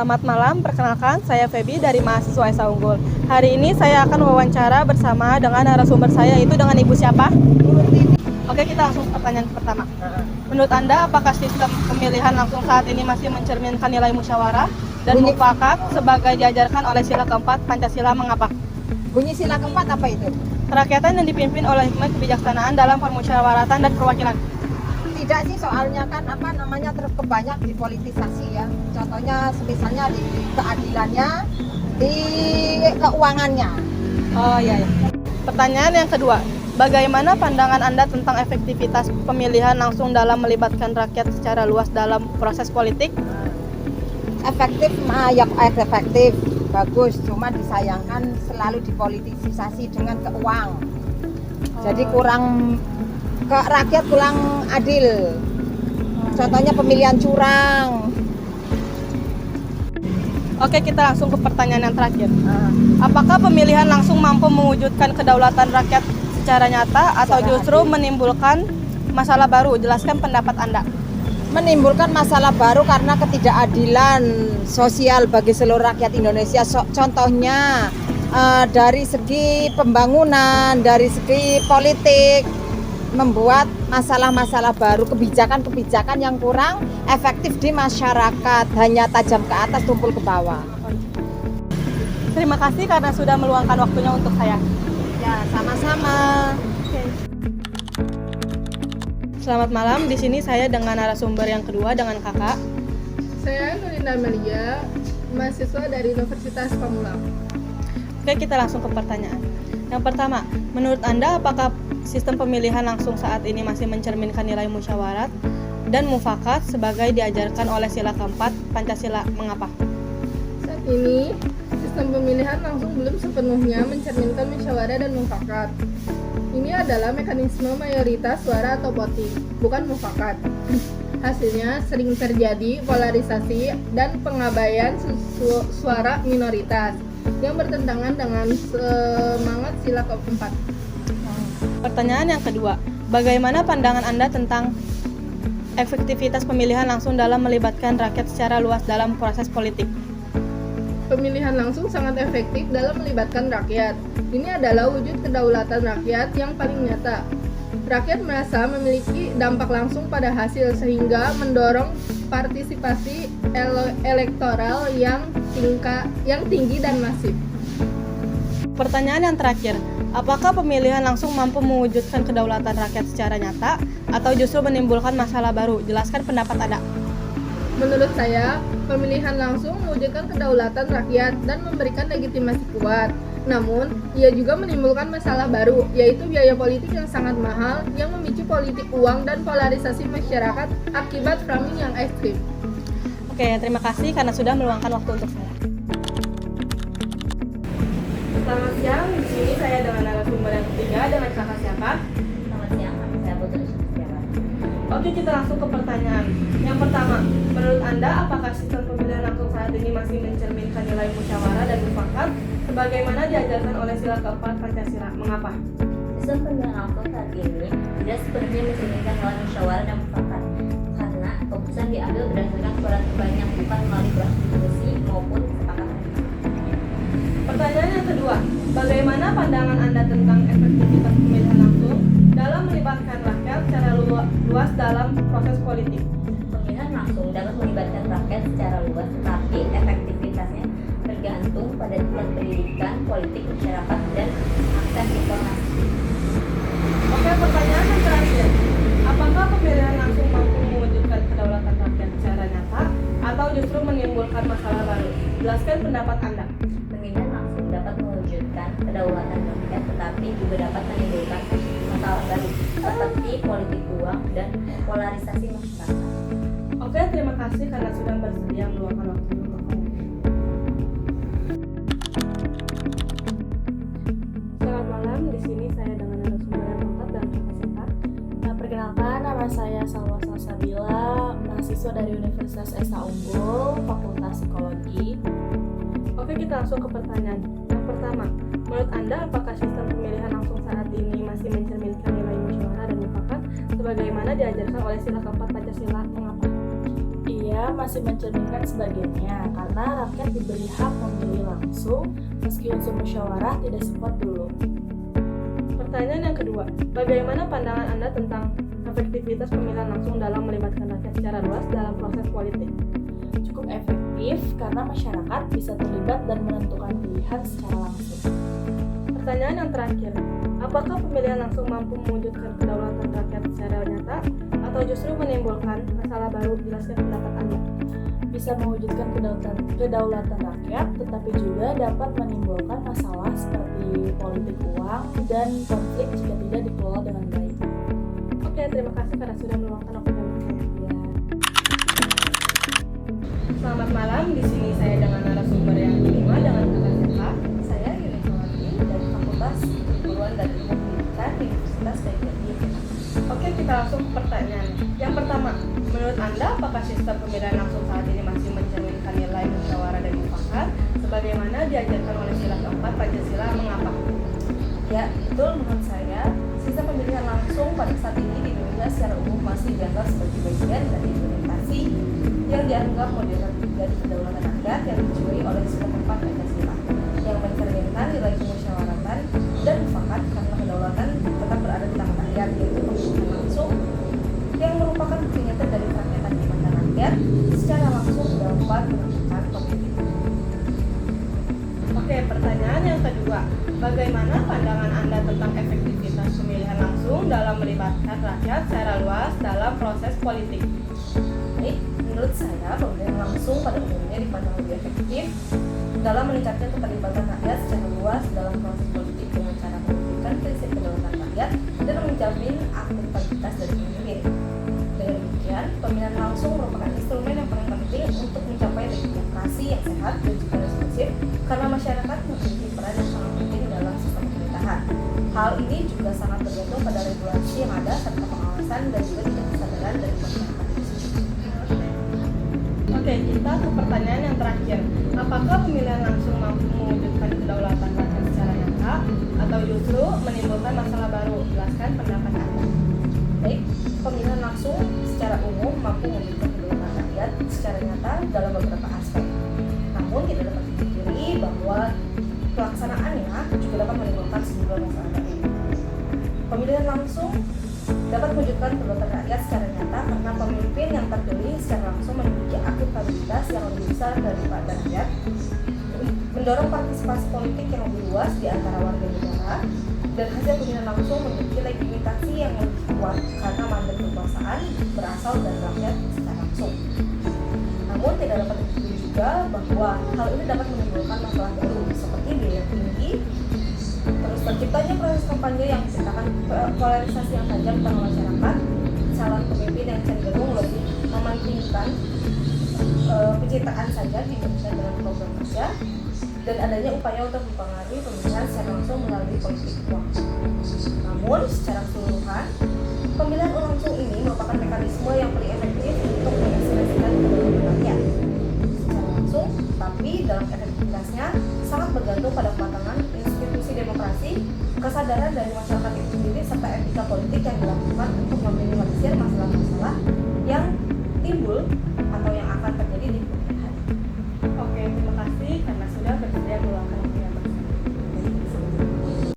Selamat malam, perkenalkan saya Feby dari mahasiswa Esa Unggul. Hari ini saya akan wawancara bersama dengan narasumber saya, itu dengan Ibu siapa? Oke, kita langsung ke pertanyaan pertama. Menurut Anda, apakah sistem pemilihan langsung saat ini masih mencerminkan nilai musyawarah dan mufakat sebagai diajarkan oleh sila keempat Pancasila? Mengapa? Bunyi sila keempat apa itu? Kerakyatan yang dipimpin oleh hikmat kebijaksanaan dalam permusyawaratan dan perwakilan. Tidak sih, soalnya kan kebanyak dipolitisasi ya. Contohnya misalnya di keadilannya, di keuangannya. Oh iya. Pertanyaan yang kedua, bagaimana pandangan Anda tentang efektivitas pemilihan langsung dalam melibatkan rakyat secara luas dalam proses politik? Efektif, efektif, bagus. Cuma disayangkan selalu dipolitisasi dengan keuang. Jadi rakyat kurang adil. Contohnya pemilihan curang. Oke, kita langsung ke pertanyaan yang terakhir. Apakah pemilihan langsung mampu mewujudkan kedaulatan rakyat secara nyata atau justru menimbulkan masalah baru? Jelaskan pendapat Anda. Menimbulkan masalah baru karena ketidakadilan sosial bagi seluruh rakyat Indonesia. Contohnya dari segi pembangunan, dari segi politik, membuat masalah-masalah baru, kebijakan-kebijakan yang kurang efektif di masyarakat, hanya tajam ke atas, tumpul ke bawah. Terima kasih karena sudah meluangkan waktunya untuk saya. Ya, sama-sama. Selamat malam, di sini saya dengan narasumber yang kedua dengan kakak. Saya Nurinda Maria, mahasiswa dari Universitas Pamulang. Oke, kita langsung ke pertanyaan. Yang pertama, menurut Anda apakah sistem pemilihan langsung saat ini masih mencerminkan nilai musyawarat dan mufakat sebagai diajarkan oleh sila keempat Pancasila? Mengapa? Saat ini, sistem pemilihan langsung belum sepenuhnya mencerminkan musyawarah dan mufakat. Ini adalah mekanisme mayoritas suara atau voting, bukan mufakat. Hasilnya sering terjadi polarisasi dan pengabaian suara minoritas yang bertentangan dengan semangat sila keempat. Pertanyaan yang kedua, bagaimana pandangan Anda tentang efektivitas pemilihan langsung dalam melibatkan rakyat secara luas dalam proses politik? Pemilihan langsung sangat efektif dalam melibatkan rakyat. Ini adalah wujud kedaulatan rakyat yang paling nyata. Rakyat merasa memiliki dampak langsung pada hasil sehingga mendorong partisipasi elektoral yang tinggi dan masif. Pertanyaan yang terakhir, apakah pemilihan langsung mampu mewujudkan kedaulatan rakyat secara nyata atau justru menimbulkan masalah baru? Jelaskan pendapat Anda. Menurut saya, pemilihan langsung mewujudkan kedaulatan rakyat dan memberikan legitimasi kuat. Namun, ia juga menimbulkan masalah baru, yaitu biaya politik yang sangat mahal yang memicu politik uang dan polarisasi masyarakat akibat framing yang ekstrim. Oke, terima kasih karena sudah meluangkan waktu untuk saya. Selamat siang, di sini saya dengan narasumber yang ketiga dengan kakak siapa? Selamat siang, saya Putri Sustiara. Oke, kita langsung ke pertanyaan. Yang pertama, menurut Anda apakah sistem pemilihan langsung saat ini masih mencerminkan nilai musyawarah dan mufakat sebagaimana diajarkan oleh sila keempat Pancasila? Mengapa? Sistem pemilihan langsung saat ini tidak sepenuhnya mencerminkan nilai musyawarah dan mufakat karena keputusan diambil berdasarkan suara terbanyak, bukan melalui proses diskusi maupun kesepakatan. Pertanyaan yang kedua, bagaimana pandangan Anda tentang efektivitas pemilihan langsung dalam melibatkan rakyat secara luas dalam proses politik? Pemilihan langsung dapat melibatkan rakyat secara luas, tetapi efektivitasnya tergantung pada tingkat pendidikan politik masyarakat dan akses informasi. Oke, pertanyaan yang terakhir, apakah pemilihan langsung mampu mewujudkan kedaulatan rakyat secara nyata atau justru menimbulkan masalah baru? Jelaskan pendapat Anda. Pemilihan langsung dapat mewujudkan kedaulatan rakyat, tetapi juga dapat menimbulkan masalah baru seperti politik uang dan polarisasi masyarakat. Oke, terima kasih karena sudah bersedia meluangkan waktu untuk saya. Selamat malam, di sini saya dengan narasumber yang keempat dan kakak siapa? Perkenalkan, nama saya Salwa Salsabila, mahasiswa dari Universitas Esa Unggul, Fakultas Psikologi. Oke, kita langsung ke pertanyaan. Yang pertama, menurut Anda apakah sistem pemilihan langsung saat ini masih mencerminkan nilai musyawarah dan mufakat sebagaimana diajarkan oleh sila keempat Pancasila? Mengapa? Iya, saya masih mencerminkan sebagiannya karena rakyat diberi hak memilih langsung meski unsur musyawarah tidak sempat dulu. Pertanyaan yang kedua, bagaimana pandangan Anda tentang efektivitas pemilihan langsung dalam melibatkan rakyat secara luas dalam proses politik? Cukup efektif karena masyarakat bisa terlibat dan menentukan pilihan secara langsung. Pertanyaan yang terakhir, apakah pemilihan langsung mampu mewujudkan kedaulatan rakyat secara nyata atau justru menimbulkan masalah baru? Jelaskan pendapat Anda. Bisa mewujudkan kedaulatan rakyat, tetapi juga dapat menimbulkan masalah seperti politik uang dan konflik jika tidak dikelola dengan baik. Oke, terima kasih karena sudah meluangkan waktu dengan saya. Selamat malam, di sini saya dengan narasumber yang kelima dengan kata siapa? Saya Yunifawati dari Fakultas Keguruan dan Ilmu Pendidikan Universitas Dayjati. Oke, kita langsung ke pertanyaan. Yang pertama, menurut Anda apakah sistem pemilihan langsung saat ini masih mencerminkan nilai musyawarah dan mufakat sebagaimana diajarkan oleh sila keempat Pancasila? Mengapa? Ya, betul menurut saya, sistem pemilihan langsung pada saat ini di Indonesia secara umum masih dianggap sebagai bagian dari implementasi yang dianggap modern dari kedaulatan rakyat yang dicuai oleh sila keempat Pancasila yang mencerminkan nilai kemusyawaratan dan mufakat karena kedaulatan tetap berada di tangan rakyat, yaitu pemilihan langsung yang merupakan bukti nyata dari kerakyatan di mana rakyat secara langsung dapat menentukan pemimpin. Oke, pertanyaan yang kedua, bagaimana pandangan Anda tentang efektivitas pemilihan langsung dalam melibatkan rakyat secara luas dalam proses politik? Baik, menurut saya pemilihan langsung pada umumnya dipandang lebih efektif dalam meningkatkan keterlibatan rakyat secara luas dalam proses politik dengan cara mewujudkan prinsip kedaulatan rakyat dan menjamin akuntabilitas dari pemimpin. Dengan demikian, pemilihan langsung merupakan instrumen yang paling penting untuk mencapai demokrasi yang sehat dan juga responsif karena masyarakat memiliki peran yang sangat penting dalam sistem pemerintahan. Hal ini juga sangat tergantung pada regulasi yang ada serta pengawasan dan juga tingkat kesadaran dari masyarakat. Oke, kita ke pertanyaan yang terakhir. Apakah pemilihan langsung mampu mewujudkan kedaulatan rakyat secara nyata atau justru menimbulkan masalah baru? Jelaskan pendapat Anda. Baik, pemilihan langsung secara umum mampu mewujudkan kedaulatan rakyat secara nyata dalam beberapa aspek. Namun tidak dapat dipungkiri bahwa pelaksanaannya juga dapat menimbulkan sejumlah masalah baru. Pemilihan langsung dapat mewujudkan kedaulatan rakyat secara nyata karena pemimpin yang terpilih secara langsung memiliki akuntabilitas yang lebih besar daripada rakyat, mendorong partisipasi politik yang lebih luas di antara warga negara, dan hasil pemilihan langsung memiliki legitimasi yang lebih kuat karena mandat kekuasaan berasal dari rakyat secara langsung. Namun tidak dapat dipungkiri juga bahwa hal ini dapat menimbulkan masalah baru seperti biaya tinggi, terus terciptanya proses kampanye yang menciptakan polarisasi yang tajam di tengah masyarakat, calon pemimpin yang cenderung lebih mementingkan pencitraan saja dibandingkan dengan program kerja, dan adanya upaya untuk mempengaruhi pemilihan secara langsung melalui politik uang. Namun, secara keseluruhan, pemilihan langsung ini merupakan mekanisme yang paling efektif untuk mengekspresikan kedaulatan rakyat secara langsung, tapi dalam efektivitasnya sangat bergantung pada kematangan institusi demokrasi, kesadaran dari masyarakat itu sendiri, serta etika politik yang dilakukan untuk meminimalisir masalah-masalah yang timbul